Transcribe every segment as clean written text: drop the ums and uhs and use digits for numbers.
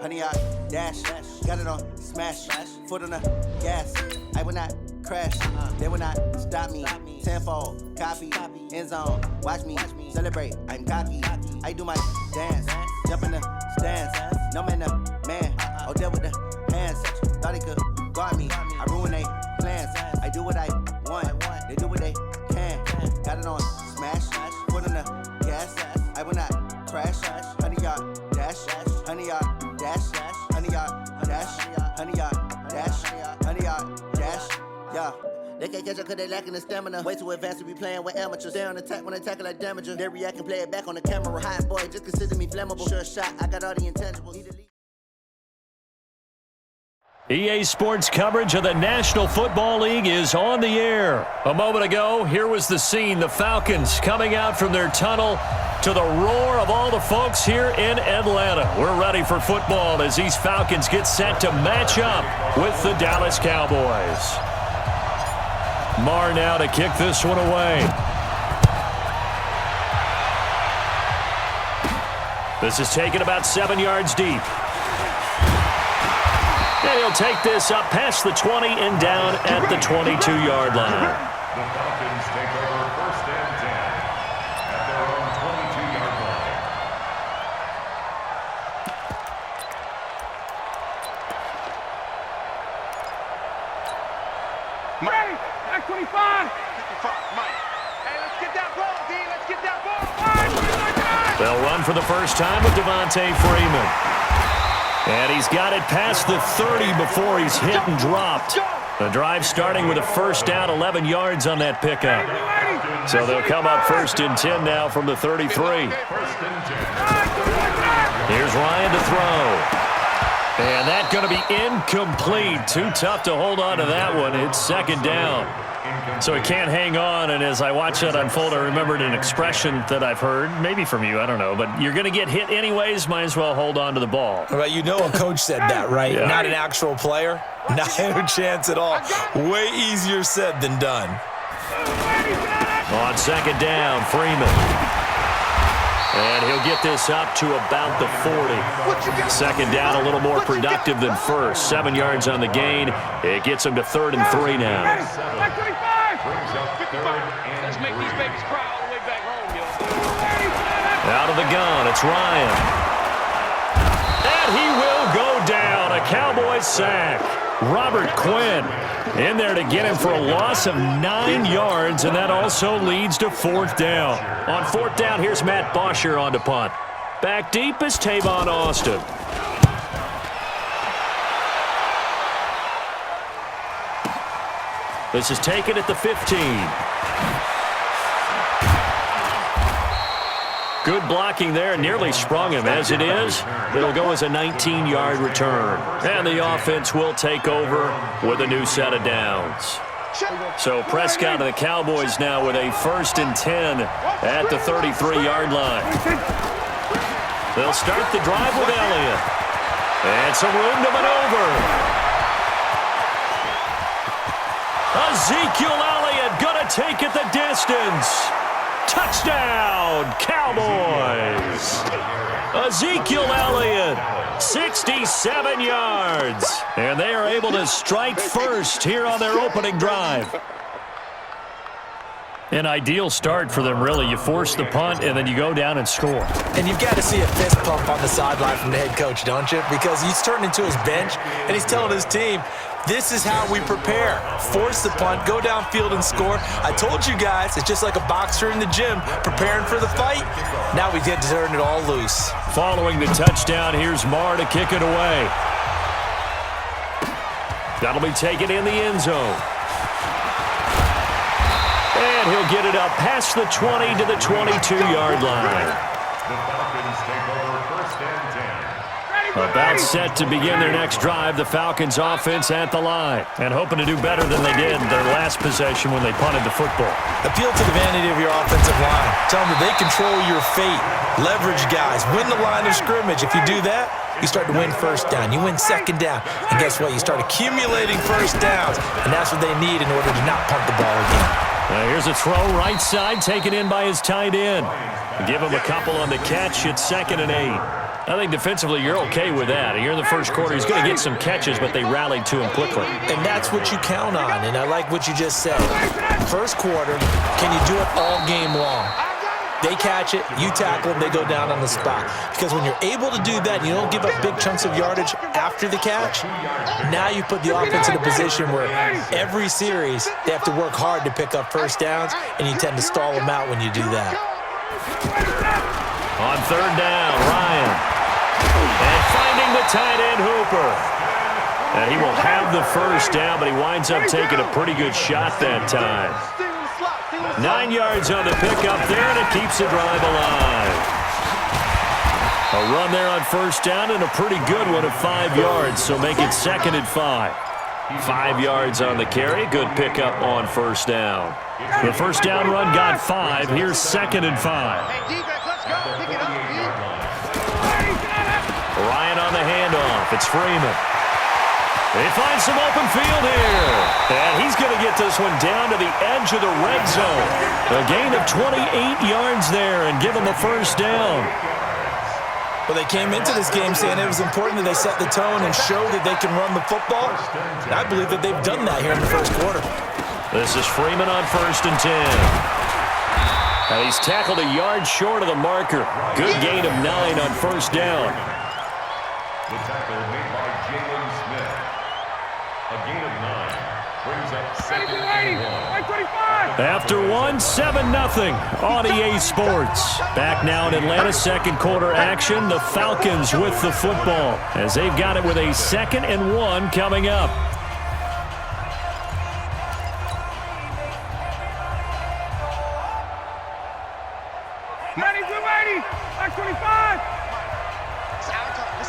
honey, I dash. Got it on smash. Foot on the gas. I will not crash. They will not stop me. Tenfold, copy, end zone. Watch me celebrate. I'm cocky. I do my dance. Jump in the stands. No man, the man. Oh, there with the hands. Thought he could guard me. I ruin they plans. I do what I want. They do what they can. Got it on smash. Foot on the gas. I will not crash. Honey, y'all dash. Honey, y'all dash. Honey, y'all dash. Honey, y'all dash. Honey, y'all dash. Yeah. They can't catch up cause they lacking the stamina. Way too advanced to be playing with amateurs. Stay on attack when they tackle like damager. They react and play it back on the camera. Hot boy, just consider me flammable. Sure shot, I got all the intangibles. EA Sports coverage of the National Football League is on the air. A moment ago, here was the scene. The Falcons coming out from their tunnel to the roar of all the folks here in Atlanta. We're ready for football as these Falcons get set to match up with the Dallas Cowboys. Marr now to kick this one away. This is taken about 7 yards deep. And he'll take this up past the 20 and down at the 22-yard line. The Falcons take over 1st and 10 at their own 22-yard line. Ready? Back 25. Mike. Hey, let's get that ball, D. Let's get that ball. They'll run for the first time with Devontae Freeman. And he's got it past the 30 before he's hit and dropped. The drive starting with a first down, 11 yards on that pickup. So they'll come up 1st and 10 now from the 33. Here's Ryan to throw. And that's going to be incomplete. Too tough to hold on to that one. It's 2nd down. So he can't hang on, and as I watch that unfold, I remembered an expression that I've heard, maybe from you, I don't know, but you're going to get hit anyways, might as well hold on to the ball. Well, you know a coach said that, right? Yeah. Not an actual player. Not a chance at all. Way easier said than done. On 2nd down, Freeman. And he'll get this up to about the 40. 2nd down, a little more productive than first. 7 yards on the gain. It gets him to 3rd and 3 now. Let's make these babies cry all the way back home, yo. Out of the gun, it's Ryan. And he will go down. A Cowboys sack. Robert Quinn in there to get him for a loss of 9 yards, and that also leads to 4th down. On 4th down, here's Matt Bosher on to punt. Back deep is Tavon Austin. This is taken at the 15. Good blocking there, nearly sprung him. As it is, it'll go as a 19-yard return. And the offense will take over with a new set of downs. So Prescott and the Cowboys now with a 1st and 10 at the 33-yard line. They'll start the drive with Elliott. And some room to maneuver. Ezekiel Elliott going to take it the distance. Touchdown, Cowboys! Ezekiel Elliott, 67 yards. And they are able to strike first here on their opening drive. An ideal start for them, really. You force the punt, and then you go down and score. And you've got to see a fist pump on the sideline from the head coach, don't you? Because he's turned into his bench, and he's telling his team, this is how we prepare. Force the punt, go downfield and score. I told you guys, it's just like a boxer in the gym preparing for the fight. Now we get to turn it all loose. Following the touchdown, here's Marr to kick it away. That'll be taken in the end zone. And he'll get it up past the 20 to the 22-yard line. The Falcons take over 1st and 10. About set to begin their next drive, the Falcons offense at the line. And hoping to do better than they did their last possession when they punted the football. Appeal to the vanity of your offensive line. Tell them that they control your fate. Leverage guys. Win the line of scrimmage. If you do that, you start to win 1st down. You win 2nd down. And guess what? You start accumulating 1st downs. And that's what they need in order to not punt the ball again. Here's a throw right side taken in by his tight end. Give him a couple on the catch. It's 2nd and 8. I think defensively you're okay with that. Here in the first quarter, he's going to get some catches, but they rallied to him quickly. And that's what you count on, and I like what you just said. First quarter, can you do it all game long? They catch it, you tackle them, they go down on the spot. Because when you're able to do that, you don't give up big chunks of yardage after the catch, now you put the offense in a position where every series they have to work hard to pick up first downs, and you tend to stall them out when you do that. On third down, Ryan. And finding the tight end, Hooper. And he will have the first down, but he winds up taking a pretty good shot that time. 9 yards on the pickup there, and it keeps the drive alive. A run there on first down, and a pretty good one at 5 yards, so make it 2nd and 5. 5 yards on the carry, good pickup on first down. The first down run got 5. Here's 2nd and 5. Ryan on the handoff. It's Freeman. He finds some open field here. And he's going to get this one down to the edge of the red zone. A gain of 28 yards there and give him the first down. Well, they came into this game saying it was important that they set the tone and show that they can run the football. And I believe that they've done that here in the first quarter. This is Freeman on 1st and 10. And he's tackled a yard short of the marker. Good gain of 9 on first down. The tackle made by Jalen Smith. A gain of 9 brings up 2nd and 1. After 1, 7-0 on EA Sports. Back now in Atlanta, second quarter action. The Falcons with the football as they've got it with a 2nd and 1 coming up. Back 25. It's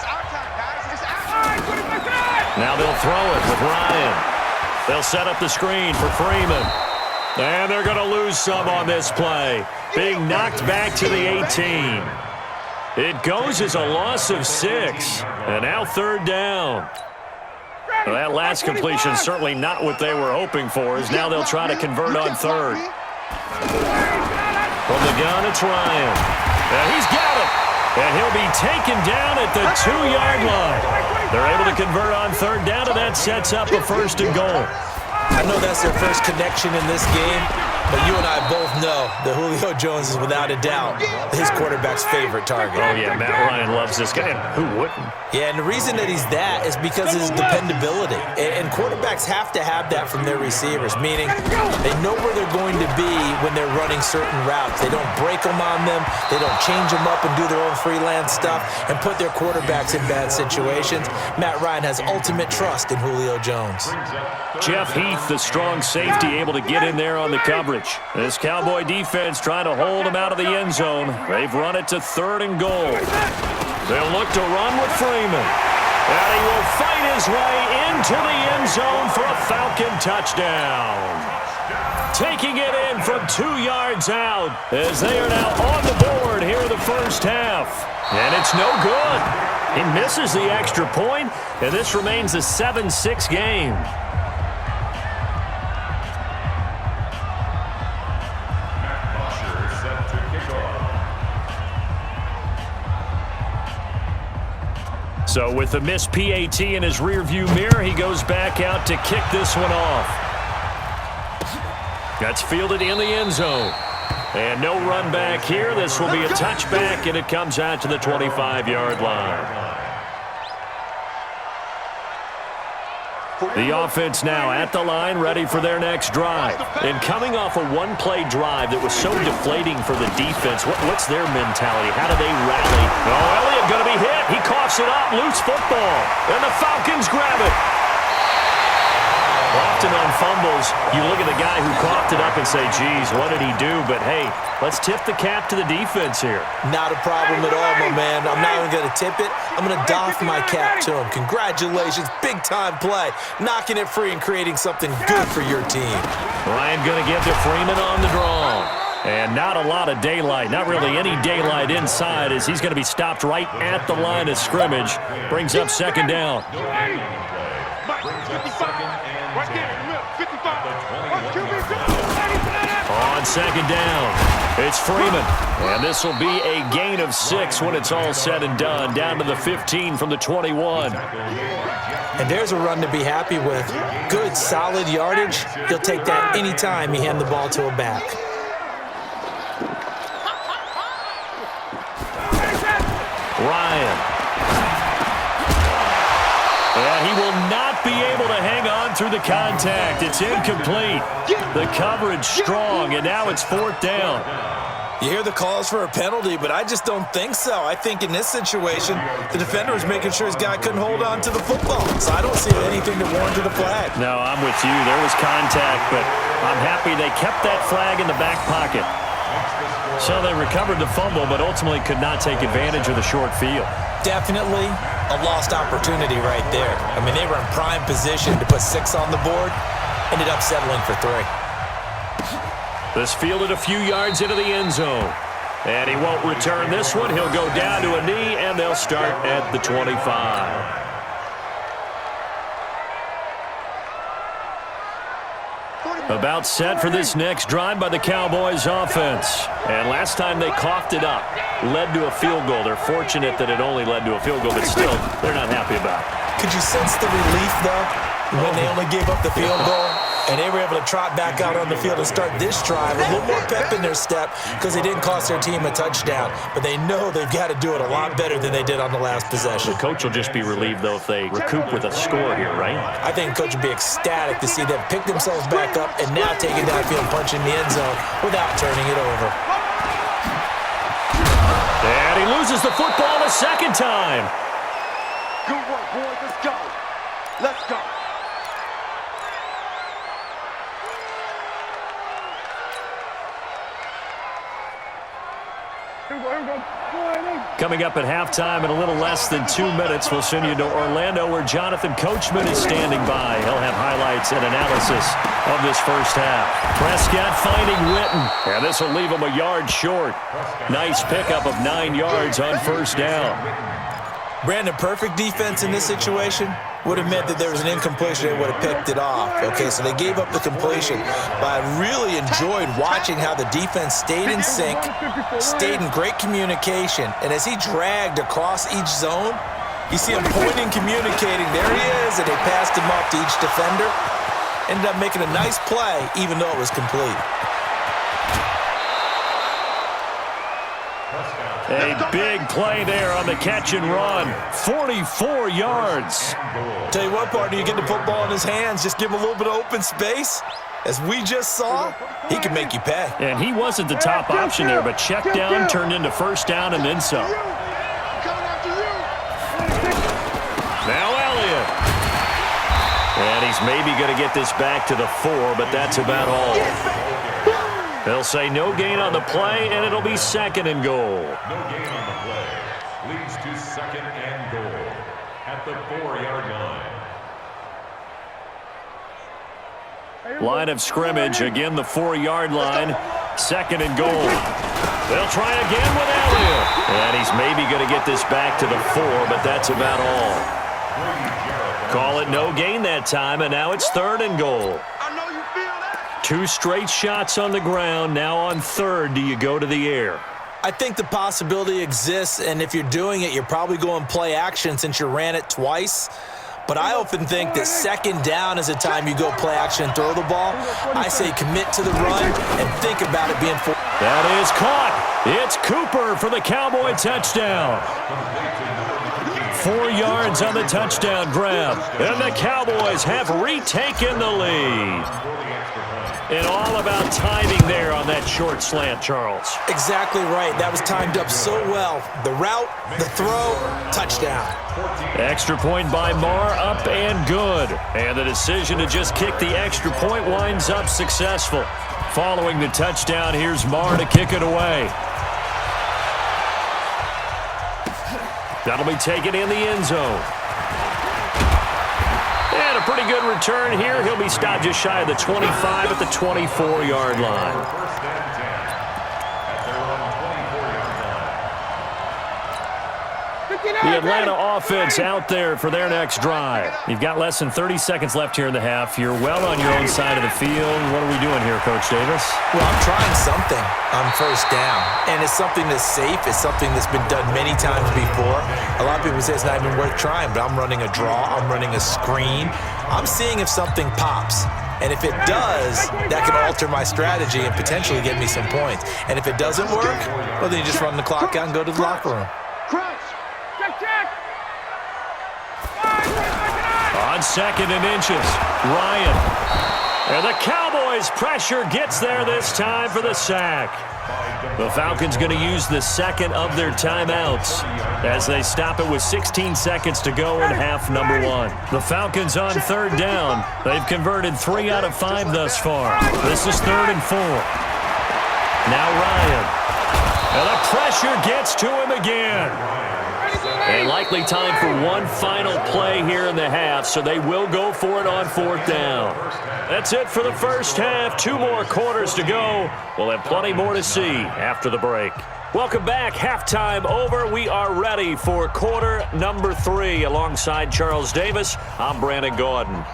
our time, guys. It's our time. Now they'll throw it with Ryan. They'll set up the screen for Freeman. And they're going to lose some on this play. Being knocked back to the 18. It goes as a loss of 6. And now 3rd down. Well, that last completion certainly not what they were hoping for, as now they'll try to convert on 3rd. From the gun, it's Ryan. And he's got it. And he'll be taken down at the 2-yard line. They're able to convert on 3rd down, and that sets up a 1st and goal. I know that's their first connection in this game, but you and I both know that Julio Jones is without a doubt his quarterback's favorite target. Oh, yeah, Matt Ryan loves this guy. Who wouldn't? Yeah, and the reason that he's that is because of his dependability. And quarterbacks have to have that from their receivers, meaning they know where they're going to be when they're running certain routes. They don't break them on them. They don't change them up and do their own freelance stuff and put their quarterbacks in bad situations. Matt Ryan has ultimate trust in Julio Jones. Jeff Heath, the strong safety, able to get in there on the coverage. This Cowboy defense trying to hold him out of the end zone. They've run it to 3rd and goal. They'll look to run with Freeman. And he will fight his way into the end zone for a Falcon touchdown. Taking it in from 2 yards out as they are now on the board here in the first half. And it's no good. He misses the extra point, and this remains a 7-6 game. So with the missed PAT in his rearview mirror, he goes back out to kick this one off. That's fielded in the end zone. And no run back here. This will be a touchback, and it comes out to the 25-yard line. The offense now at the line, ready for their next drive. And coming off a one-play drive that was so deflating for the defense, what's their mentality? How do they rally? Oh, Elliott going to be hit. He coughs it up. Loose football. And the Falcons grab it. Often on fumbles, you look at the guy who coughed it up and say, geez, what did he do? But, hey, let's tip the cap to the defense here. Not a problem at all, my man. I'm not even going to tip it. I'm going to doff my cap to him. Congratulations. Big-time play. Knocking it free and creating something good for your team. Ryan going to give to Freeman on the draw. And not a lot of daylight, not really any daylight inside, as he's going to be stopped right at the line of scrimmage. Brings up 2nd down. On on second down. It's Freeman. And this will be a gain of 6 when it's all said and done. Down to the 15 from the 21. And there's a run to be happy with. Good, solid yardage. He'll take that anytime you hand the ball to a back. Ryan. And he will not be able to hang on through the contact. It's incomplete. The coverage strong, and now it's 4th down. You hear the calls for a penalty, but I just don't think so. I think in this situation, the defender was making sure his guy couldn't hold on to the football. So I don't see anything to warrant a flag. No, I'm with you. There was contact, but I'm happy they kept that flag in the back pocket. So they recovered the fumble, but ultimately could not take advantage of the short field. Definitely a lost opportunity right there. I mean, they were in prime position to put 6 on the board, ended up settling for 3. This fielded a few yards into the end zone. And he won't return this one. He'll go down to a knee, and they'll start at the 25. About set for this next drive by the Cowboys offense. And last time they coughed it up, led to a field goal. They're fortunate that it only led to a field goal, but still, they're not happy about it. Could you sense the relief, though, when they only gave up the field goal? And they were able to trot back out on the field and start this drive with a little more pep in their step because they didn't cost their team a touchdown. But they know they've got to do it a lot better than they did on the last possession. The coach will just be relieved, though, if they recoup with a score here, right? I think the coach will be ecstatic to see them pick themselves back up and now take it downfield and punch in the end zone without turning it over. And he loses the football a second time. Good work, boys. Let's go. Let's go. Coming up at halftime in a little less than 2 minutes, we'll send you to Orlando where Jonathan Coachman is standing by. He'll have highlights and analysis of this first half. Prescott finding Witten, and this will leave him a yard short. Nice pickup of 9 yards on first down. Brandon, perfect defense in this situation would have meant that there was an incompletion. They would have picked it off. Okay, so they gave up the completion. But I really enjoyed watching how the defense stayed in sync, stayed in great communication. And as he dragged across each zone, you see him pointing, communicating. There he is, and they passed him off to each defender. Ended up making a nice play, even though it was complete. A big play there on the catch and run. 44 yards. Tell you what, partner, you get the football in his hands, just give him a little bit of open space. As we just saw, he can make you pay. And he wasn't the top option there, but check down turned into first down and then some. Now Elliott. And he's maybe going to get this back to the 4, but that's about all. They'll say no gain on the play, and it'll be 2nd and goal. No gain on the play. Leads to 2nd and goal at the 4-yard line. Line of scrimmage, again the 4-yard line. 2nd and goal. They'll try again with Elliott. And he's maybe going to get this back to the 4, but that's about all. Call it no gain that time, and now it's 3rd and goal. 2 straight shots on the ground. Now on 3rd, do you go to the air? I think the possibility exists, and if you're doing it, you're probably going play action since you ran it twice. But I often think that 2nd down is a time you go play action and throw the ball. I say commit to the run and think about it being full. That is caught. It's Cooper for the Cowboy touchdown. 4 yards on the touchdown grab. And the Cowboys have retaken the lead. And all about timing there on that short slant, Charles. Exactly right. That was timed up so well. The route, the throw, touchdown. Extra point by Marr, up and good. And the decision to just kick the extra point winds up successful. Following the touchdown, here's Marr to kick it away. That'll be taken in the end zone. And a pretty good return here. He'll be stopped just shy of the 25 at the 24-yard line. First and 10 at their own 24-yard line. The Atlanta offense out there for their next drive. You've got less than 30 seconds left here in the half. You're well on your own side of the field. What are we doing here, Coach Davis? Well, I'm trying something on first down, and it's something that's safe. It's something that's been done many times before. A lot of people say it's not even worth trying, but I'm running a draw. I'm running a screen. I'm seeing if something pops. And if it does, that can alter my strategy and potentially get me some points. And if it doesn't work, well, then you just run the clock out and go to the locker room. Check. On 2nd and inches, Ryan. And the Cowboys' pressure gets there this time for the sack. The Falcons going to use the second of their timeouts as they stop it with 16 seconds to go in half number 1. The Falcons on 3rd down. They've converted 3 out of 5 thus far. This is 3rd and 4. Now Ryan. And the pressure gets to him again. And likely time for one final play here in the half, so they will go for it on 4th down. That's it for the first half. 2 more quarters to go. We'll have plenty more to see after the break. Welcome back. Halftime over. We are ready for quarter number 3. Alongside Charles Davis, I'm Brandon Gordon.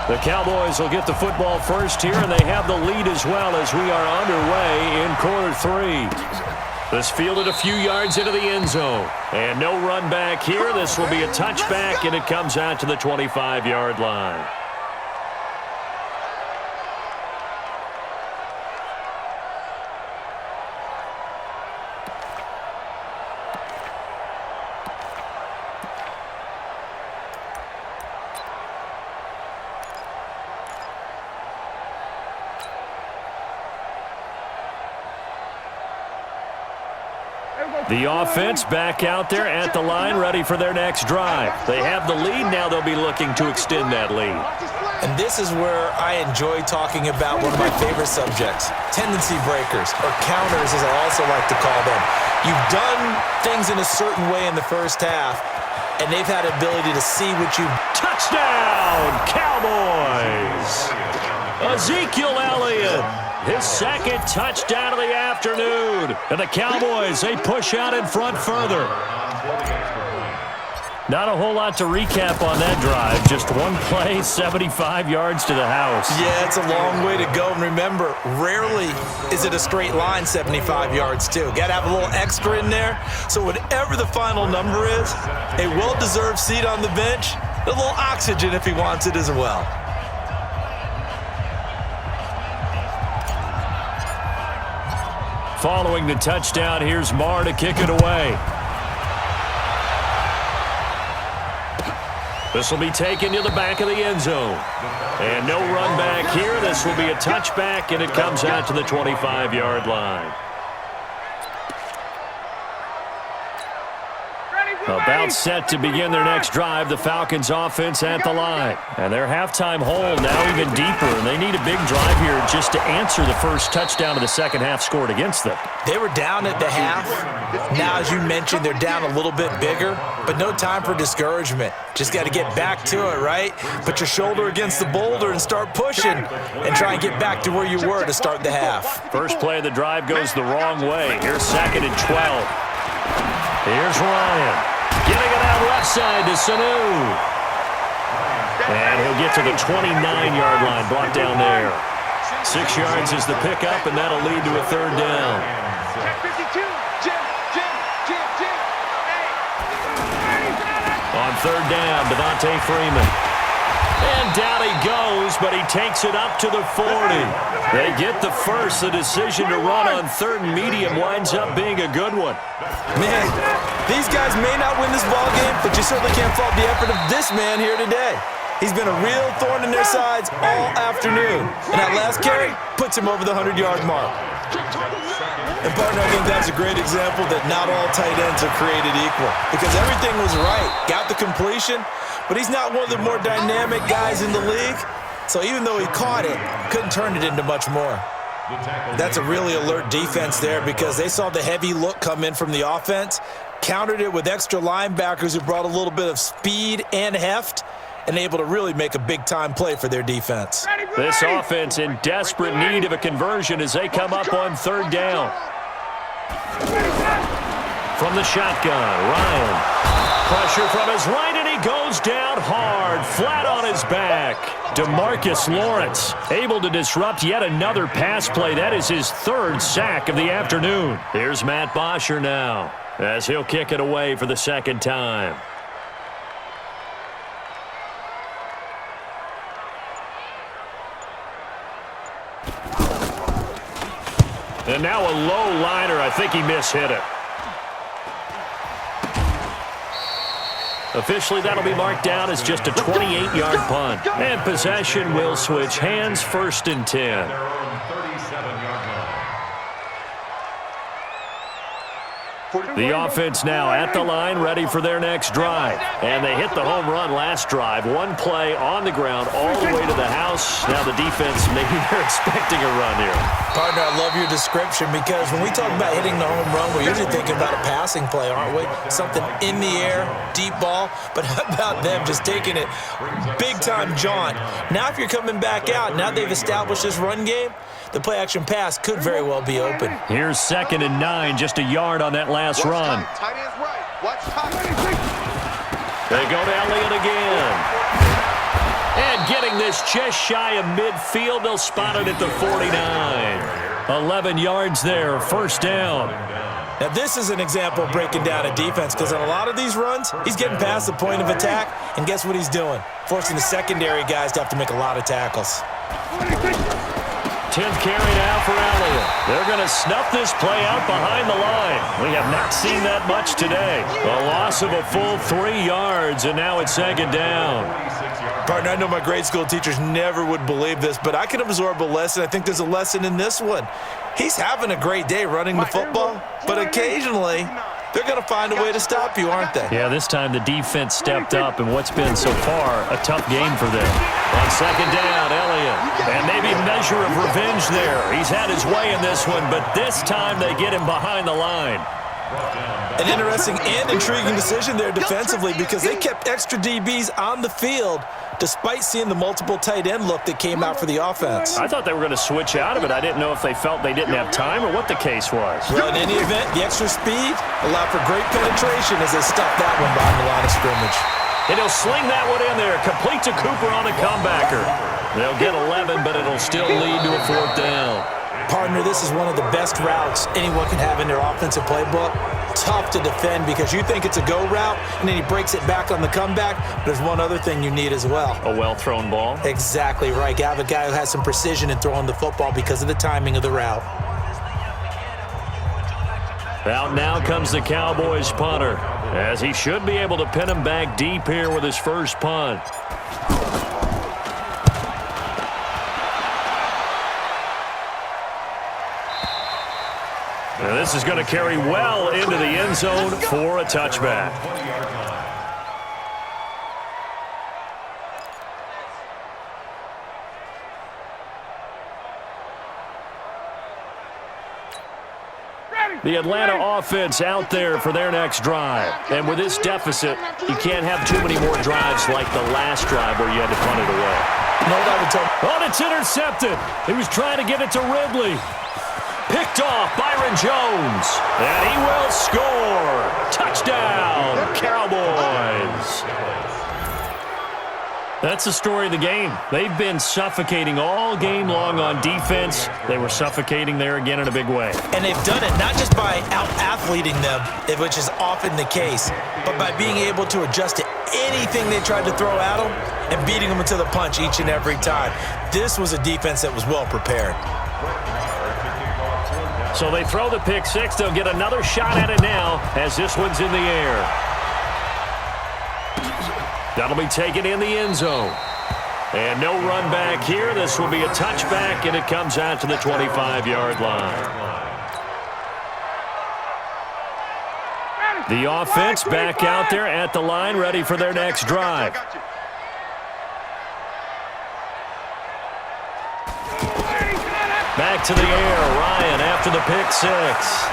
The Cowboys will get the football first here, and they have the lead as well as we are underway in quarter 3. This fielded a few yards into the end zone. And no run back here. This will be a touchback, and it comes out to the 25-yard line. The offense back out there at the line, ready for their next drive. They have the lead. Now they'll be looking to extend that lead. And this is where I enjoy talking about one of my favorite subjects, tendency breakers, or counters as I also like to call them. You've done things in a certain way in the first half, and they've had the ability to see what you... Touchdown, Cowboys! Ezekiel Elliott. His second touchdown of the afternoon. And the Cowboys, they push out in front further. Not a whole lot to recap on that drive. Just one play, 75 yards to the house. Yeah, it's a long way to go. And remember, rarely is it a straight line 75 yards, too. Got to have a little extra in there. So whatever the final number is, a well-deserved seat on the bench, a little oxygen if he wants it as well. Following the touchdown, here's Marr to kick it away. This will be taken to the back of the end zone. And no run back here. This will be a touchback, and it comes out to the 25-yard line. About set to begin their next drive, the Falcons offense at the line. And their halftime hole now even deeper, and they need a big drive here just to answer the first touchdown of the second half scored against them. They were down at the half. Now, as you mentioned, they're down a little bit bigger, but no time for discouragement. Just got to get back to it, right? Put your shoulder against the boulder and start pushing and try and get back to where you were to start the half. First play of the drive goes the wrong way. Here's 2nd and 12. Here's Ryan. Getting it out left side to Sanu. And he'll get to the 29-yard line, brought down there. 6 yards is the pickup, and that'll lead to a 3rd down. On 3rd down, Devontae Freeman. And down he goes, but he takes it up to the 40. They get the first. The decision to run on 3rd and medium winds up being a good one. Man, these guys may not win this ball game, but you certainly can't fault the effort of this man here today. He's been a real thorn in their sides all afternoon. And that last carry puts him over the 100-yard mark. And, partner, I think that's a great example that not all tight ends are created equal. Because everything was right. Got the completion, but he's not one of the more dynamic guys in the league. So even though he caught it, couldn't turn it into much more. That's a really alert defense there because they saw the heavy look come in from the offense, countered it with extra linebackers who brought a little bit of speed and heft, and able to really make a big-time play for their defense. This offense in desperate need of a conversion as they come up on third down. From the shotgun, Ryan. Pressure from his right, and he goes down hard, flat on his back. DeMarcus Lawrence able to disrupt yet another pass play. That is his third sack of the afternoon. Here's Matt Bosher now as he'll kick it away for the second time. And now a low liner. I think he mishit it. Officially, that'll be marked down as just a 28-yard punt. And possession will switch hands, 1st and 10. The offense now at the line, ready for their next drive. And they hit the home run last drive. One play on the ground all the way to the house. Now the defense, maybe they're expecting a run here. Partner, I love your description because when we talk about hitting the home run, we're usually thinking about a passing play, aren't we? Something in the air, deep ball. But how about them just taking it big-time jaunt? Now if you're coming back out, now they've established this run game, the play-action pass could very well be open. Here's 2nd and 9, just a yard on that last run. Tight end's right. Watch tight. They go to Elliott again. And getting this just shy of midfield, they'll spot it at the 49. 11 yards there, 1st down. Now this is an example of breaking down a defense because on a lot of these runs, he's getting past the point of attack, and guess what he's doing? Forcing the secondary guys to have to make a lot of tackles. 10th carry now for Elliott. They're going to snuff this play out behind the line. We have not seen that much today. A loss of a full 3 yards, and now it's 2nd down. Partner, I know my grade school teachers never would believe this, but I can absorb a lesson. I think there's a lesson in this one. He's having a great day running the football, but occasionally they're going to find a way to stop you, aren't they? Yeah, this time the defense stepped up in what's been so far a tough game for them. On 2nd down, Elliott. And maybe a measure of revenge there. He's had his way in this one, but this time they get him behind the line. An interesting and intriguing decision there defensively because they kept extra DBs on the field despite seeing the multiple tight end look that came out for the offense. I thought they were going to switch out of it. I didn't know if they felt they didn't have time or what the case was. Well, in any event, the extra speed allowed for great penetration as they stuffed that one behind the line of scrimmage. And he'll sling that one in there. Complete to Cooper on the comebacker. They'll get 11, but it'll still lead to a 4th down. Partner, this is one of the best routes anyone can have in their offensive playbook. Tough to defend because you think it's a go route, and then he breaks it back on the comeback. There's one other thing you need as well. A well-thrown ball? Exactly right. You have a guy who has some precision in throwing the football because of the timing of the route. Out now comes the Cowboys punter, as he should be able to pin him back deep here with his first punt. And this is going to carry well into the end zone for a touchback. The Atlanta offense out there for their next drive. And with this deficit, you can't have too many more drives like the last drive where you had to punt it away. No doubt at all. Oh, it's intercepted. He was trying to get it to Ridley. Picked off Byron Jones. And he will score. Touchdown, Cowboys. That's the story of the game. They've been suffocating all game long on defense. They were suffocating there again in a big way. And they've done it not just by out-athleting them, which is often the case, but by being able to adjust to anything they tried to throw at them and beating them into the punch each and every time. This was a defense that was well prepared. So they throw the pick six. They'll get another shot at it now as this one's in the air. That'll be taken in the end zone. And no run back here. This will be a touchback, and it comes out to the 25-yard line. The offense back out there at the line, ready for their next drive. Back to the air. Ryan after the pick six.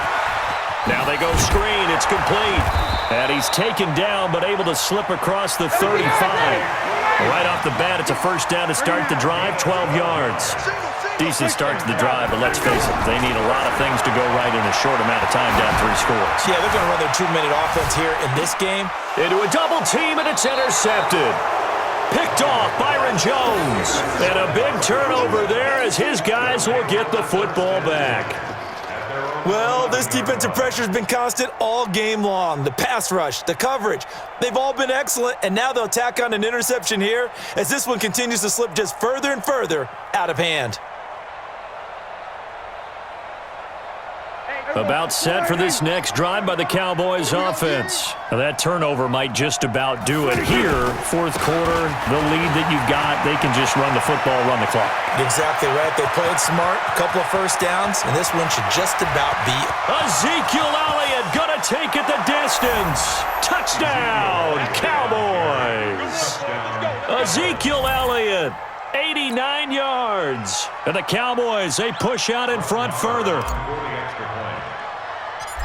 Now they go screen. It's complete. And he's taken down but able to slip across the 35. Right off the bat, it's a first down to start the drive, 12 yards. Decent start to the drive, but let's face it, they need a lot of things to go right in a short amount of time down 3 scores. Yeah, they're going to run their 2-minute offense here in this game. Into a double team, and it's intercepted. Picked off Byron Jones. And a big turnover there as his guys will get the football back. Well, this defensive pressure has been constant all game long. The pass rush, the coverage, they've all been excellent, and now they'll tack on an interception here as this one continues to slip just further and further out of hand. About set for this next drive by the Cowboys offense. Now that turnover might just about do it here. Fourth quarter, the lead that you've got, they can just run the football, run the clock. Exactly right. They played smart, a couple of first downs, and this one should just about be. Ezekiel Elliott gonna take it the distance. Touchdown, Cowboys. Ezekiel Elliott, 89 yards. And the Cowboys, they push out in front further.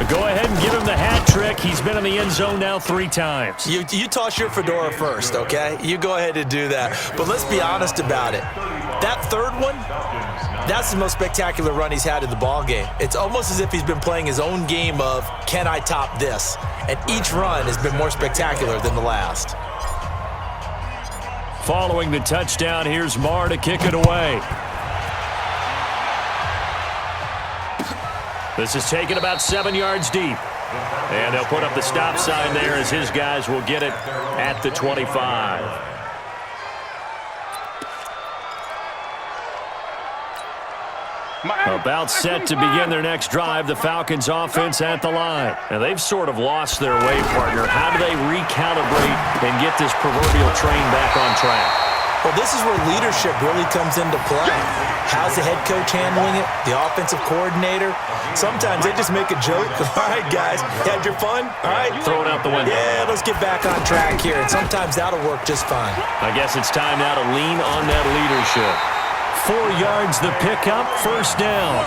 Go ahead and give him the hat trick. He's been in the end zone now 3 times. You toss your fedora first, okay? You go ahead and do that. But let's be honest about it. That third one, that's the most spectacular run he's had in the ballgame. It's almost as if he's been playing his own game of, can I top this? And each run has been more spectacular than the last. Following the touchdown, here's Marr to kick it away. This is taken about 7 yards deep. And they'll put up the stop sign there as his guys will get it at the 25. About set to begin their next drive, the Falcons offense at the line. Now they've sort of lost their way, partner. How do they recalibrate and get this proverbial train back on track? Well, this is where leadership really comes into play. How's the head coach handling it? The offensive coordinator? Sometimes they just make a joke. All right, guys, had your fun? All right. Throw it out the window. Yeah, let's get back on track here. And sometimes that'll work just fine. I guess it's time now to lean on that leadership. 4 yards the pickup, first down.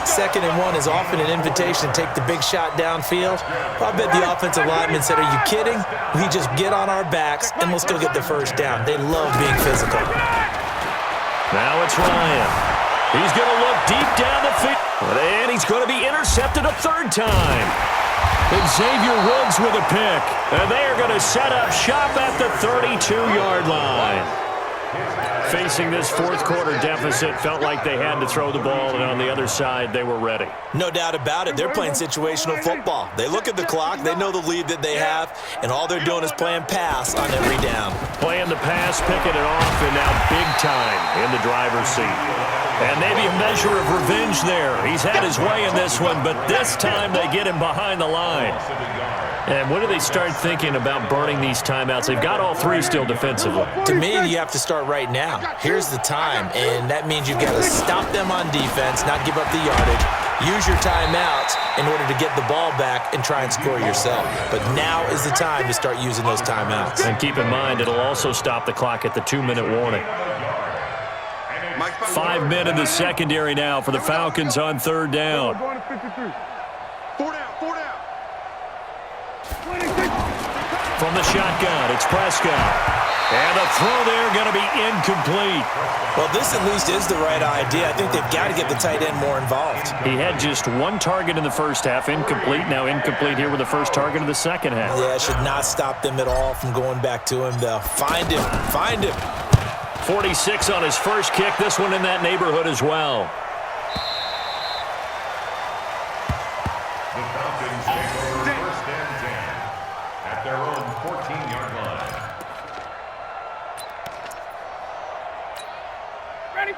2nd and 1 is often an invitation to take the big shot downfield. I bet the offensive lineman said, are you kidding? We just get on our backs and we'll still get the first down. They love being physical. Now it's Ryan. He's going to look deep down the field. And he's going to be intercepted a 3rd time. And Xavier Woods with a pick. And they are going to set up shop at the 32-yard line. Facing this fourth quarter deficit, felt like they had to throw the ball, and on the other side, they were ready. No doubt about it. They're playing situational football. They look at the clock, they know the lead that they have, and all they're doing is playing pass on every down. Playing the pass, picking it off, and now big time in the driver's seat. And maybe a measure of revenge there. He's had his way in this one, but this time they get him behind the line. And when do they start thinking about burning these timeouts? They've got all 3 still defensively. To me, you have to start right now. Here's the time, and that means you've got to stop them on defense, not give up the yardage, use your timeouts in order to get the ball back and try and score yourself. But now is the time to start using those timeouts. And keep in mind, it'll also stop the clock at the 2-minute warning. 5 men in the secondary now for the Falcons on 3rd down. 4 down. From the shotgun, it's Prescott. And the throw there going to be incomplete. Well, this at least is the right idea. I think they've got to get the tight end more involved. He had just 1 target in the first half, incomplete. Now incomplete here with the first target of the second half. Yeah, it should not stop them at all from going back to him, though. Find him. 46 on his first kick. This one in that neighborhood as well. The Falcons take over 1st and 10 at their own 14-yard line.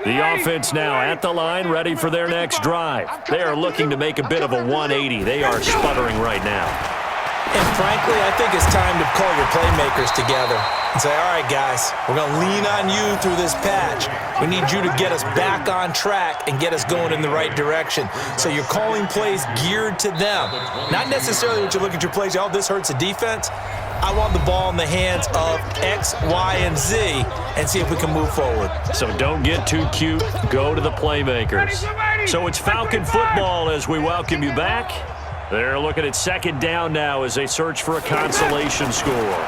The offense now at the line, ready for their next drive. They are looking to make a bit of a 180. They are sputtering right now. And frankly, I think it's time to call your playmakers together and say, all right, guys, we're going to lean on you through this patch. We need you to get us back on track and get us going in the right direction. So you're calling plays geared to them. Not necessarily what you look at your plays, oh, this hurts the defense. I want the ball in the hands of X, Y, and Z and see if we can move forward. So don't get too cute. Go to the playmakers. So it's Falcon football as we welcome you back. They're looking at 2nd down now as they search for a consolation score.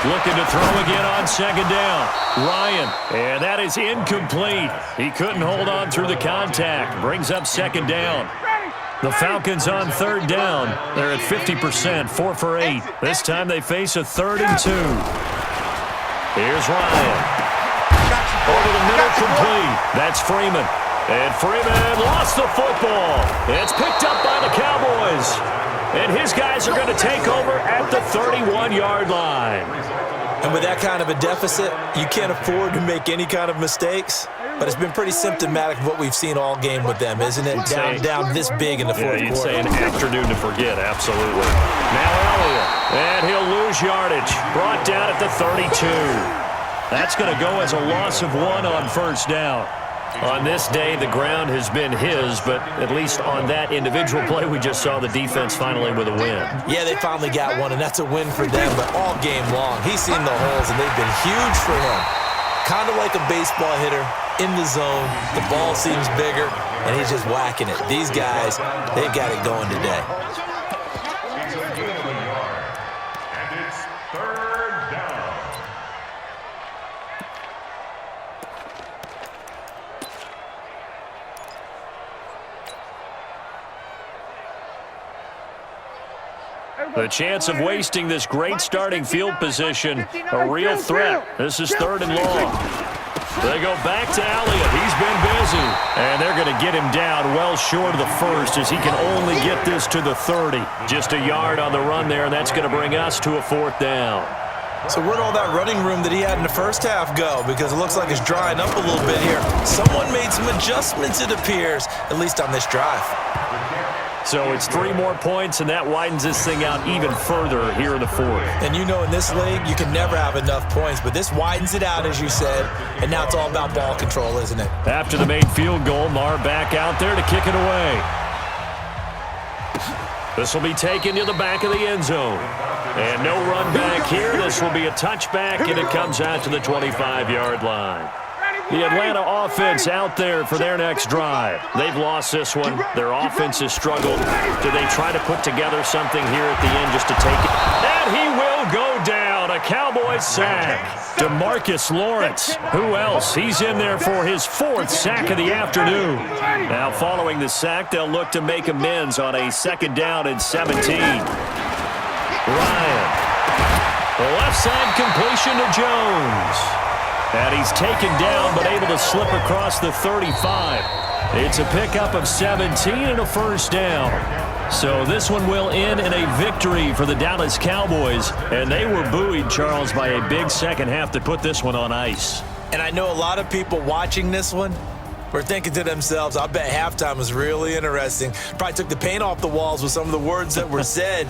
looking to throw again on second down. Ryan, and that is incomplete. He couldn't hold on through the contact. Brings up second down. The Falcons on third down. They're at 50%, 4 for 8. This time they face a 3rd and 2. Here's Ryan. Over the middle, complete. That's Freeman. And Freeman lost the football. It's picked up by the Cowboys. And his guys are going to take over at the 31-yard line. And with that kind of a deficit, you can't afford to make any kind of mistakes. But it's been pretty symptomatic of what we've seen all game with them, isn't it? Down this big in the fourth quarter. You'd say an afternoon to forget, absolutely. Now Elliott, and he'll lose yardage. Brought down at the 32. That's going to go as a loss of 1 on first down. On this day, the ground has been his, but at least on that individual play, we just saw the defense finally with a win. Yeah, they finally got one, and that's a win for them, but all game long, he's seen the holes, and they've been huge for him. Kind of like a baseball hitter in the zone. The ball seems bigger, and he's just whacking it. These guys, they've got it going today. He's a gain of a yard, and it's 3rd down. The chance of wasting this great starting field position, a real threat. This is 3rd and long. They go back to Elliott. He's been busy. And they're going to get him down well short of the first as he can only get this to the 30. Just a yard on the run there, and that's going to bring us to a 4th down. So where'd all that running room that he had in the first half go? Because it looks like it's drying up a little bit here. Someone made some adjustments, it appears, at least on this drive. So it's 3 more points, and that widens this thing out even further here in the 4th. And you know in this league, you can never have enough points, but this widens it out, as you said, and now it's all about ball control, isn't it? After the made field goal, Marr back out there to kick it away. This will be taken to the back of the end zone. And no run back here. This will be a touchback, and it comes out to the 25-yard line. The Atlanta offense out there for their next drive. They've lost this one. Their offense has struggled. Do they try to put together something here at the end just to take it? And he will go down. A Cowboys sack. DeMarcus Lawrence. Who else? He's in there for his 4th sack of the afternoon. Now following the sack, they'll look to make amends on a 2nd down and 17. Ryan. The left side completion to Jones. And he's taken down but able to slip across the 35. It's a pickup of 17 and a first down. So this one will end in a victory for the Dallas Cowboys. And they were buoyed, Charles, by a big second half that put this one on ice. And I know a lot of people watching this one were thinking to themselves, I bet halftime was really interesting. Probably took the paint off the walls with some of the words that were said.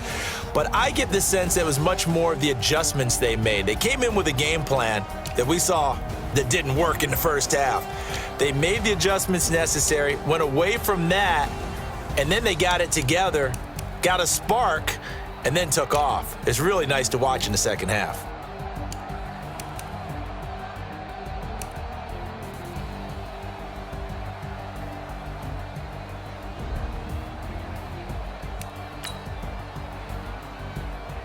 But I get the sense it was much more of the adjustments they made. They came in with a game plan that we saw that didn't work in the first half. They made the adjustments necessary, went away from that, and then they got it together, got a spark, and then took off. It's really nice to watch in the second half.